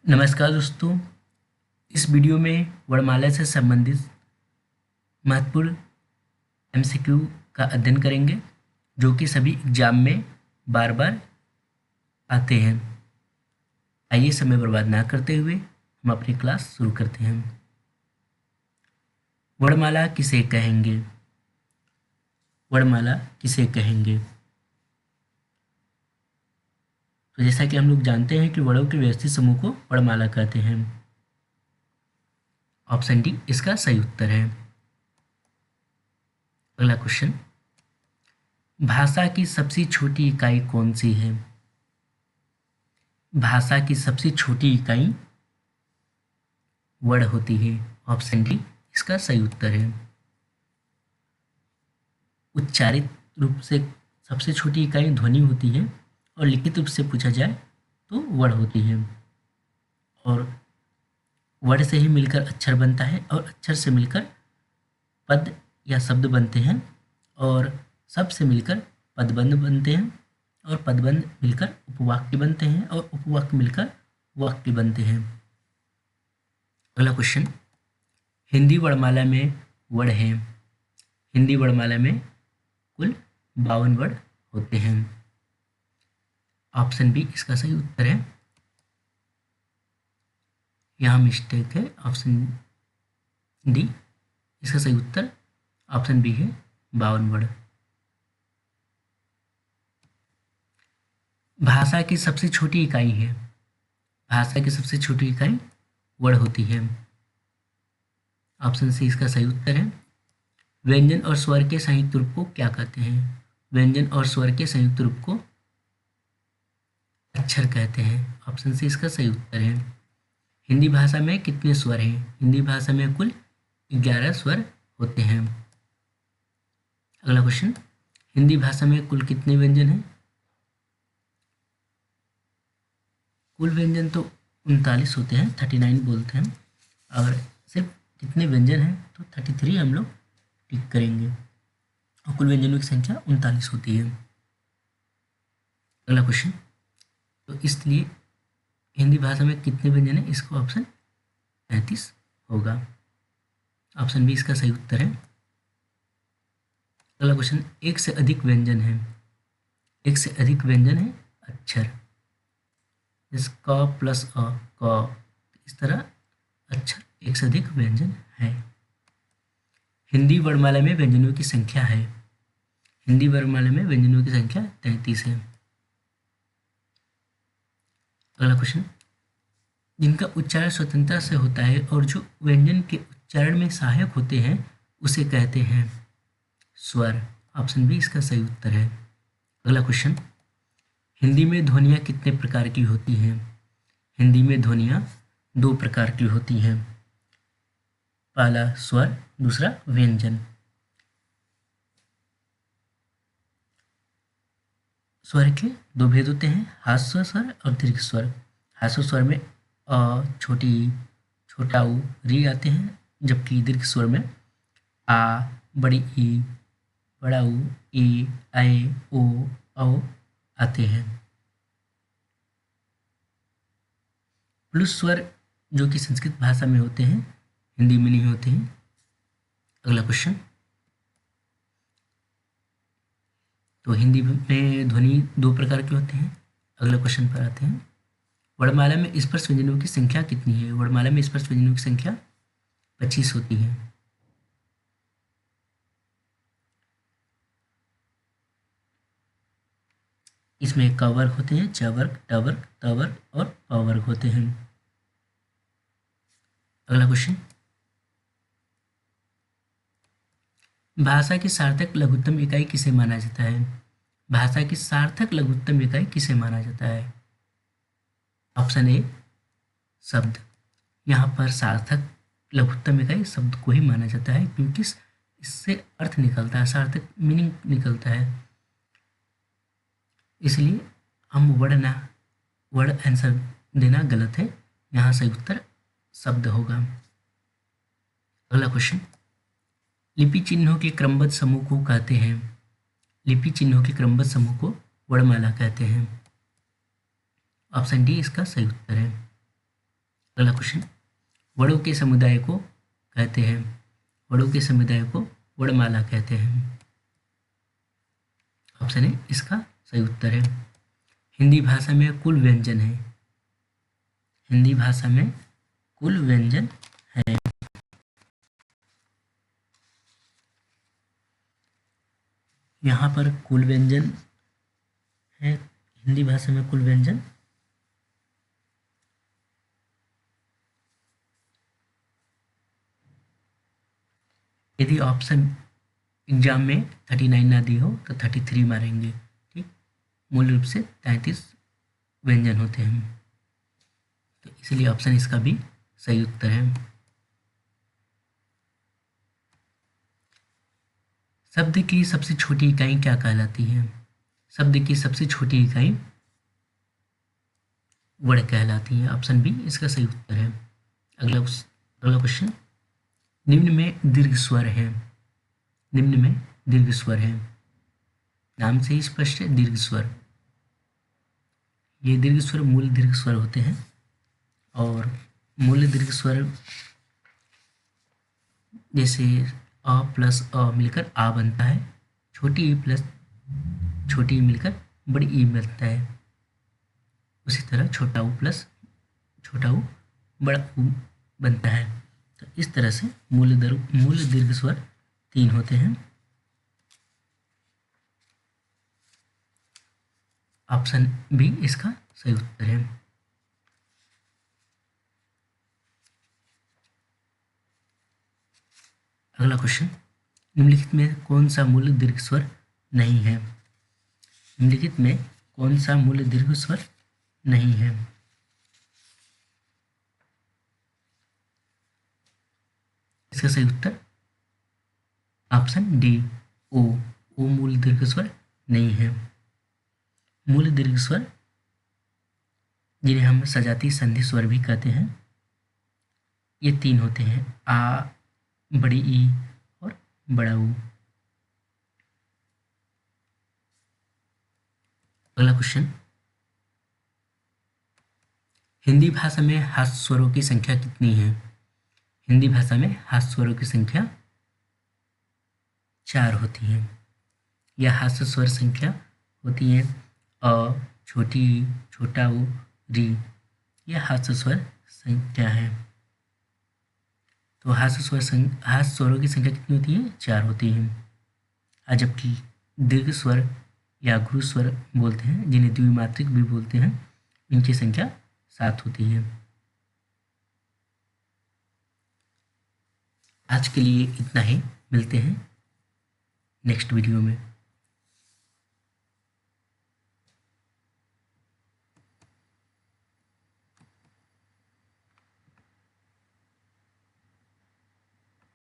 नमस्कार दोस्तों। इस वीडियो में वर्णमाला से संबंधित महत्वपूर्ण एमसीक्यू का अध्ययन करेंगे जो कि सभी एग्जाम में बार बार आते हैं। आइए समय बर्बाद ना करते हुए हम अपनी क्लास शुरू करते हैं। वर्णमाला किसे कहेंगे? वर्णमाला किसे कहेंगे? तो जैसा कि हम लोग जानते हैं कि वर्णों के व्यवस्थित समूह को वर्णमाला कहते हैं। ऑप्शन डी इसका सही उत्तर है। अगला क्वेश्चन, भाषा की सबसे छोटी इकाई कौन सी है? भाषा की सबसे छोटी इकाई वर्ड होती है। ऑप्शन डी इसका सही उत्तर है। उच्चारित रूप से सबसे छोटी इकाई ध्वनि होती है और लिखित रूप से पूछा जाए तो वर्ड होती है। और वर्ड से ही मिलकर अक्षर बनता है और अक्षर से मिलकर पद या शब्द बनते हैं और शब्द से मिलकर पदबंध बनते हैं और पदबंध मिलकर उपवाक्य बनते हैं और उपवाक्य मिलकर वाक्य बनते हैं। अगला क्वेश्चन, हिंदी वर्णमाला में वर्ड हैं। हिंदी वर्णमाला में कुल 52 वर्ड होते हैं। ऑप्शन बी इसका सही उत्तर है। यहाँ मिस्टेक है। ऑप्शन डी इसका सही उत्तर ऑप्शन बी है 52 वर्ड। भाषा की सबसे छोटी इकाई है। भाषा की सबसे छोटी इकाई वर्ड होती है। ऑप्शन सी इसका सही उत्तर है। व्यंजन और स्वर के संयुक्त रूप को क्या कहते हैं? व्यंजन और स्वर के संयुक्त रूप को अक्षर कहते हैं। ऑप्शन सी इसका सही उत्तर है। हिंदी भाषा में कितने स्वर हैं? हिंदी भाषा में कुल 11 स्वर होते हैं। अगला क्वेश्चन, हिंदी भाषा में कुल कितने व्यंजन हैं? कुल व्यंजन तो 39 होते हैं, 39 बोलते हैं। अगर सिर्फ कितने व्यंजन हैं तो 33 हम लोग टिक करेंगे और कुल व्यंजनों की संख्या 39 होती है। अगला क्वेश्चन, तो इसलिए हिंदी भाषा में कितने व्यंजन हैं? इसको ऑप्शन 35 होगा। ऑप्शन बी इसका सही उत्तर है। अगला क्वेश्चन, एक से अधिक व्यंजन है। एक से अधिक व्यंजन है अक्षर, जैसे क प्लस अ क, इस तरह अक्षर एक से अधिक व्यंजन है। हिंदी वर्णमाला में व्यंजनों की संख्या है। हिंदी वर्णमाला में व्यंजनों की संख्या 33 है। अगला क्वेश्चन, जिनका उच्चारण स्वतंत्रता से होता है और जो व्यंजन के उच्चारण में सहायक होते हैं उसे कहते हैं स्वर। ऑप्शन बी इसका सही उत्तर है। अगला क्वेश्चन, हिंदी में ध्वनियाँ कितने प्रकार की होती हैं? हिंदी में ध्वनियाँ 2 प्रकार की होती हैं। पहला स्वर, दूसरा व्यंजन। स्वर के 2 भेद होते हैं, ह्रस्व स्वर और दीर्घ स्वर। ह्रस्व स्वर में अ, छोटी, छोटा ऊ, री आते हैं, जबकि दीर्घ स्वर में आ, बड़ी ई, बड़ा ऊ, ई, ऐ, ओ, औ आते हैं। प्लुस स्वर जो कि संस्कृत भाषा में होते हैं, हिंदी में नहीं होते हैं। अगला क्वेश्चन, तो हिंदी में ध्वनि 2 प्रकार के होते हैं। अगला क्वेश्चन पर आते हैं। वर्णमाला में स्पर्श व्यंजनों की संख्या कितनी है? वर्णमाला में स्पर्श व्यंजनों की संख्या 25 होती है। इसमें क वर्ग होते हैं, च वर्ग, ट वर्ग, त वर्ग और प वर्ग होते हैं। अगला क्वेश्चन, भाषा की सार्थक लघुत्तम इकाई किसे माना जाता है? भाषा की सार्थक लघुत्तम इकाई किसे माना जाता है? ऑप्शन ए शब्द। यहाँ पर सार्थक लघुत्तम इकाई शब्द को ही माना जाता है क्योंकि इससे अर्थ निकलता है, सार्थक मीनिंग निकलता है। इसलिए हम वर्ड आंसर देना गलत है। यहाँ सही उत्तर शब्द होगा। अगला क्वेश्चन, लिपि चिन्हों के क्रमबद्ध समूह को कहते हैं? लिपि चिन्हों के क्रमबद्ध समूह को वर्णमाला कहते हैं। ऑप्शन डी इसका सही उत्तर है। अगला क्वेश्चन, वर्णों के समुदाय को कहते हैं, वर्णों के समुदाय को वर्णमाला कहते हैं। ऑप्शन ए इसका सही उत्तर है। हिंदी भाषा में कुल व्यंजन है, हिंदी भाषा में कुल व्यंजन है। यहाँ पर कुल व्यंजन है, हिंदी भाषा में कुल व्यंजन। यदि ऑप्शन एग्जाम में 39 ना दी हो तो 33 मारेंगे, ठीक। मूल रूप से 33 व्यंजन होते हैं, तो इसलिए ऑप्शन इसका भी सही उत्तर है। शब्द की सबसे छोटी इकाई क्या कहलाती है? शब्द की सबसे छोटी इकाई वर्ड कहलाती है। ऑप्शन बी इसका सही उत्तर है। अगला क्वेश्चन, निम्न में दीर्घ स्वर है, निम्न में दीर्घ स्वर है। नाम से ही स्पष्ट है, दीर्घ स्वर। ये दीर्घ स्वर मूल दीर्घ स्वर होते हैं, और मूल दीर्घ स्वर जैसे अ प्लस अ मिलकर आ बनता है, छोटी ई प्लस छोटी ई मिलकर बड़ी ई बनता है, उसी तरह छोटा ऊ प्लस छोटा ऊ बड़ा ऊ बनता है। तो इस तरह से मूल दीर्घ स्वर 3 होते हैं। ऑप्शन बी इसका सही उत्तर है। अगला क्वेश्चन, निम्नलिखित में कौन सा मूल दीर्घ स्वर नहीं है? निम्नलिखित में कौन सा मूल दीर्घ स्वर नहीं है? इसका सही उत्तर ऑप्शन डी ओ मूल दीर्घ स्वर नहीं है। मूल दीर्घ स्वर जिन्हें हम सजाती संधि स्वर भी कहते हैं, ये 3 होते हैं, आ, बड़ी ई और बड़ा ऊ। अगला क्वेश्चन, हिंदी भाषा में हास्य स्वरों की संख्या कितनी है? हिंदी भाषा में हास्य स्वरों की संख्या 4 होती है। यह हास्य स्वर संख्या होती है अ, छोटी ई, छोटा ऊ, री। यह हास्य स्वर संख्या है। तो हास्य स्वरों की संख्या कितनी होती है? 4 होती है। और जबकि दीर्घ स्वर या गुरु स्वर बोलते हैं, जिन्हें द्विमात्रिक भी बोलते हैं, इनकी संख्या 7 होती है। आज के लिए इतना ही, मिलते हैं नेक्स्ट वीडियो में।